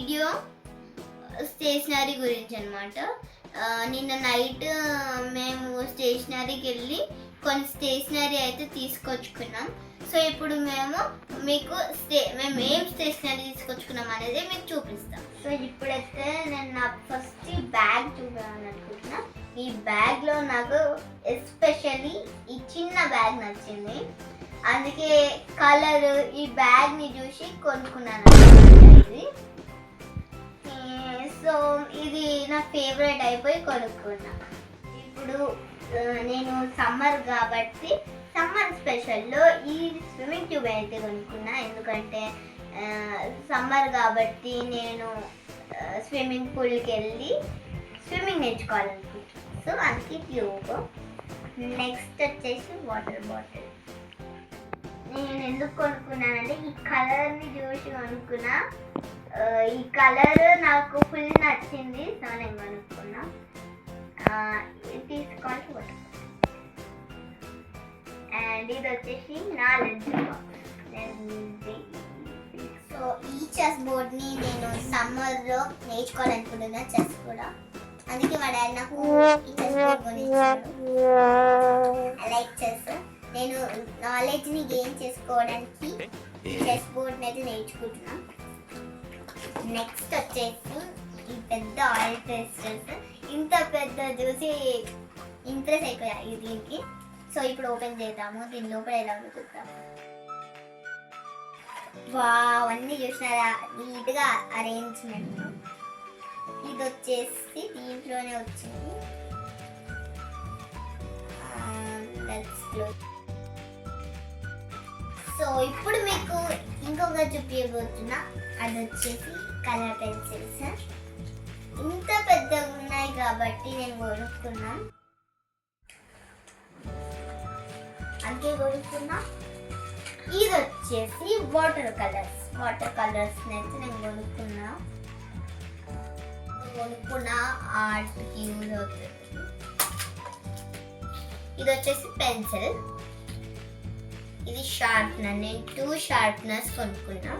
Video stationery గురించి అనమాట. నిన్న నైట్ మేము స్టేషనరీకి వెళ్ళి కొన్ని స్టేషనరీ అయితే తీసుకొచ్చుకున్నాం. సో ఇప్పుడు మీకు మేము ఏం స్టేషనరీ తీసుకొచ్చుకున్నాం అనేది మీకు చూపిస్తాం. సో ఇప్పుడైతే నేను నాకు ఫస్ట్ బ్యాగ్ చూపించాలనుకుంటున్నా. ఈ బ్యాగ్లో నాకు ఎస్పెషల్లీ ఈ చిన్న బ్యాగ్ నచ్చింది, అందుకే కలర్ ఈ బ్యాగ్ని చూసి కొనుక్కున్నాను ఇది. సో ఇది నా ఫేవరెట్ అయిపోయి కొనుక్కున్నా. ఇప్పుడు నేను సమ్మర్ కాబట్టి సమ్మర్ స్పెషల్లో ఈ స్విమ్మింగ్ ట్యూబ్ అయితే కొనుక్కున్నా. ఎందుకంటే సమ్మర్ కాబట్టి నేను స్విమ్మింగ్ పూల్కి వెళ్ళి స్విమ్మింగ్ నేర్చుకోవాలనుకుంటున్నాను. సో అందుకే ట్యూబ్. నెక్స్ట్ వచ్చేసి వాటర్ బాటిల్. నేను ఎందుకు కొనుక్కున్నానంటే ఈ కలర్ని చూసి కొనుక్కున్నా. ఈ కలర్ నాకు ఫుల్ నచ్చింది, సో నేను కొనుక్కున్నా. తీసుకోవాలి వాటర్. అండ్ ఇది వచ్చేసి నా లంచ్ బాక్స్. సో ఈ చెస్ బోర్డ్ని నేను సమ్మర్లో నేర్చుకోవాలనుకుంటున్నా, చెస్ కూడా. అందుకే మా డాడీ నాకు ఈ చెస్ బోర్డ్ కొనిచ్చాడు. I like chess. నేను నాలెడ్జ్ని గెయిన్ చేసుకోవడానికి ఈ చెస్ బోర్డ్ని అయితే నేర్చుకుంటున్నా. నెక్స్ట్ వచ్చేసి ఈ పెద్ద ఆయిల్ పేస్టర్స్. ఇంత పెద్ద చూసి ఇంప్రెస్ అయిపోయాయి దీనికి. సో ఇప్పుడు ఓపెన్ చేద్దాము, దీని లోపల ఎలా ఉందో చూద్దాము. అన్నీ చూసినారా, నీట్గా అరేంజ్మెంట్. ఇది వచ్చేసి దీంట్లోనే వచ్చింది. సో ఇప్పుడు మీకు ఇంకొక చూపించబోతున్నా. అది వచ్చేసి కలర్ పెన్సిల్స్. ఇంత పెద్దగా ఉన్నాయి కాబట్టి నేను కొనుక్కున్నా, అందుకే కొనుక్కున్నా. ఇది వచ్చేసి వాటర్ కలర్స్ అయితే నేను కొనుక్కున్నా ఆర్ట్కి యూజ్ అవుతుంది. ఇది వచ్చేసి పెన్సిల్. ఇది షార్ప్నర్. నేను 2 షార్ప్నర్స్ కొనుక్కున్నా.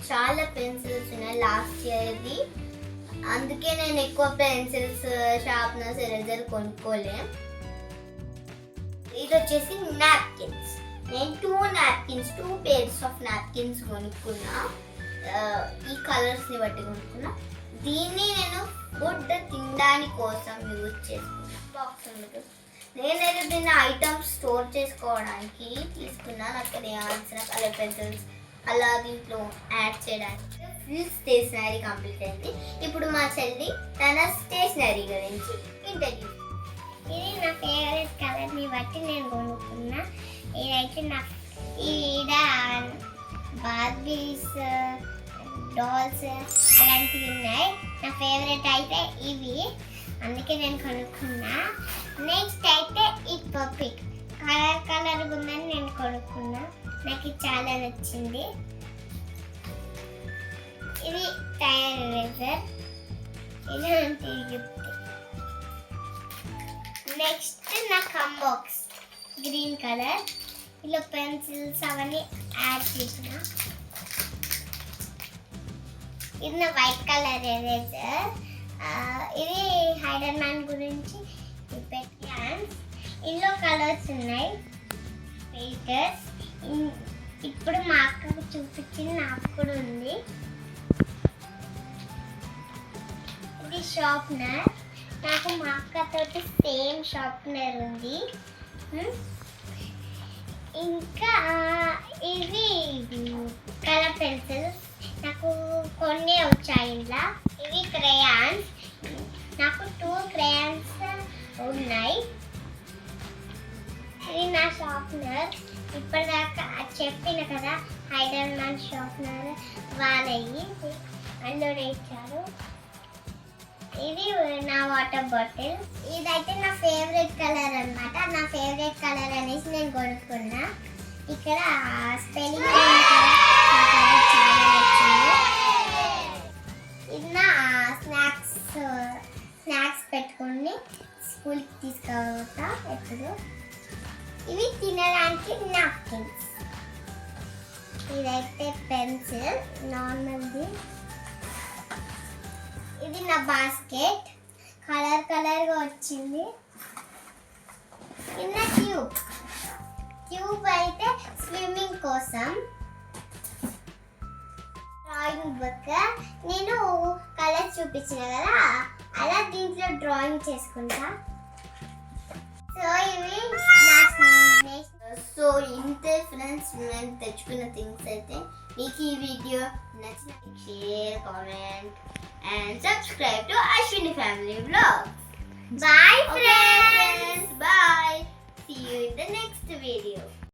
చాలా పెన్సిల్స్ ఉన్నాయి లాస్ట్ ఇయర్ది, అందుకే నేను ఎక్కువ పెన్సిల్స్, షార్ప్నర్స్, ఎరేజర్ కొనుక్కోలే. ఇది వచ్చేసి నాప్కిన్స్. నేను 2 pairs ఆఫ్ నాప్కిన్స్ కొనుక్కున్నా. ఈ కలర్స్ని బట్టి కొనుక్కున్నా. దీన్ని నేను ఫుడ్ తినడానికి కోసం యూజ్ చేసుకున్నా. బాక్స్ ఉంది. నేనైతే దీన్ని ఐటమ్స్ స్టోర్ చేసుకోవడానికి తీసుకున్నా. నాకు కావాల్సిన కలర్ పెన్సిల్స్ అలా దీంట్లో యాడ్ చేయడానికి. ఫుల్ స్టేషనరీ కంప్లీట్ అయింది. ఇప్పుడు మా చెల్లి తన స్టేషనరీ గురించి ఇంటర్వ్యూ. ఇది నా ఫేవరెట్ కలర్ని బట్టి నేను కొనుక్కున్నా. ఇదైతే ఈడ బార్బీస్, డాల్స్ అలాంటివి ఉన్నాయి. నా ఫేవరెట్ అయితే ఇవి, అందుకే నేను కొనుక్కున్నా. నెక్స్ట్ అయితే ఈ పప్పిక్ కలర్ ఉందని నేను కొనుక్కున్నా. నాకు ఇది చాలా నచ్చింది. ఇది టైర్ ఎరేజర్. ఇలాంటి గిఫ్ట్. నెక్స్ట్ నా కంబాక్స్ గ్రీన్ కలర్. ఇలా పెన్సిల్స్ అవన్నీ యాడ్ చేసిన. ఇది నా వైట్ కలర్ ఎరేజర్. ఇది హైడర్ మ్యాన్ గురించి హ్యాండ్స్. ఇందులో కలర్స్ ఉన్నాయి, పేజెస్. ఇప్పుడు మా అక్కకు చూపించింది నాకు కూడా ఉంది. ఇది షార్ప్నర్. నాకు మా అక్కతోటి సేమ్ షార్ప్నర్ ఉంది. ఇంకా ఇవి కలర్ పెన్సిల్స్. నాకు కొన్ని వచ్చాయి ఇంట్లో. ఇవి క్రేయాన్స్. నాకు 2 క్రేయాన్స్ ఉన్నాయి. ఇది నా షార్ప్నర్. ఇప్పటిదాకా చెప్పిన కదా హైడర్ మ్యాన్ షార్ప్నర్ వాళ్ళవి అందులో ఇచ్చారు. ఇది నా వాటర్ బాటిల్. ఇదైతే నా ఫేవరెట్ కలర్ అన్నమాట. నా ఫేవరెట్ కలర్ అనేసి నేను కొనుక్కున్నా. ఇక్కడ స్పెల్లింగ్ ఇది నా స్నాక్స్ పెట్టుకుని స్కూల్కి తీసుకోవతా ఎప్పుడు. ఇవి తినడానికి నాప్కిన్స్. ఇదైతే పెన్సిల్ నార్మల్ది. ఇది నా బాస్కెట్ కలర్ కలర్గా వచ్చింది. చిన్న ట్యూబ్ అయితే స్విమ్మింగ్ కోసం. డ్రాయింగ్ బుక్ నేను కలర్స్ చూపించిన కదా అలా దీంట్లో డ్రాయింగ్ చేసుకుంటా. సో ఇవి సో ఇంతే ఫ్రెండ్స్ మేము తెచ్చుకున్న థింగ్స్ అయితే. మీకు ఈ వీడియో నచ్చిన share, comment and subscribe to Ashwini family vlogs. Bye Okay, friends. Bye. See you in the next video.